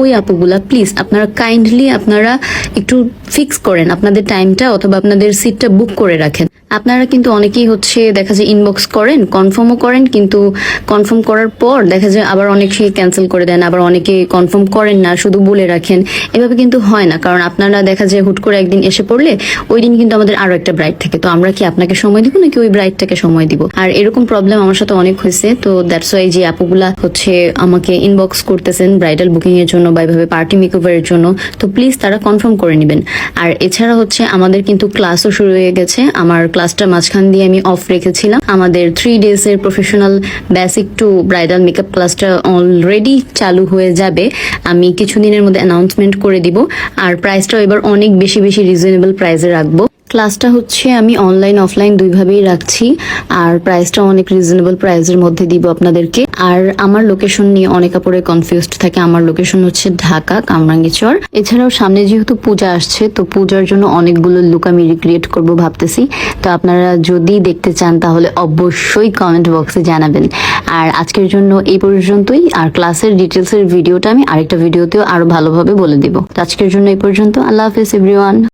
ওই আপুগুলা প্লিজ আপনারা কাইন্ডলি আপনারা একটু ফিক্স করেন আপনাদের টাইমটা, অথবা আপনাদের সিটটা বুক করে রাখেন। আপনারা কিন্তু অনেকেই হচ্ছে দেখা যায় ইনবক্স করেন, কনফার্মও করেন, কিন্তু কনফার্ম করার পর দেখা যায় আবার অনেকে ক্যান্সেল করে দেন, আবার অনেকে কনফার্ম করেন না, শুধু বলে রাখেন। এভাবে কিন্তু হয় না, কারণ আপনারা দেখা যায় হুট করে একদিন এসে পড়লে ওই দিন কিন্তু আমাদের আরো একটা ব্রাইড থাকে, তো আমরা কি আপনাকে সময় দিব নাকি ওই ব্রাইডটাকে সময় দিব? আর এরকম প্রবলেম আমার সাথে অনেক হয়েছে। তো দ্যাটস ওয়াই যে আপুগুলা হচ্ছে আমাকে ইনবক্স করতেছেন ব্রাইডাল বুকিং এর জন্য বা এইভাবে পার্টি মেকওভারের জন্য, তো প্লিজ তারা কনফার্ম করে নেবেন। আর এছাড়া হচ্ছে আমাদের কিন্তু ক্লাসও শুরু হয়ে গেছে। আমার ক্লাসটা মাঝখান দিয়ে আমি অফ রেখেছিলাম। আমাদের 3 days এর professional basic to bridal makeup ক্লাসটা অলরেডি চালু হয়ে যাবে। আমি কিছুদিনের মধ্যে অ্যানাউন্সমেন্ট করে দিব। আর প্রাইসটাও এবার অনেক বেশি বেশি রিজনেবল প্রাইসে রাখবো। ক্লাসটা হচ্ছে আমি অনলাইন অফলাইন দুইভাবেই রাখছি, আর প্রাইসটা অনেক রিজনেবল প্রাইসের মধ্যে দিব আপনাদেরকে। আর আমার লোকেশন নিয়ে অনেক আপুরে কনফিউজড থাকে। আমার লোকেশন হচ্ছে ঢাকা কামরাঙ্গীচর। এছাড়াও সামনে যেহেতু পূজা আসছে, তো পূজার জন্য অনেকগুলো লুক আমি রিক্রিয়েট করবো ভাবতেছি। তো আপনারা যদি দেখতে চান তাহলে অবশ্যই কমেন্ট বক্সে জানাবেন। আর আজকের জন্য এই পর্যন্তই। আর ক্লাসের ডিটেলসের ভিডিওটা আমি আরেকটা ভিডিওতেও আরো ভালোভাবে বলে দিব। তো আজকের জন্য এই পর্যন্ত। আল্লাহ হাফেজ এভরিওয়ান।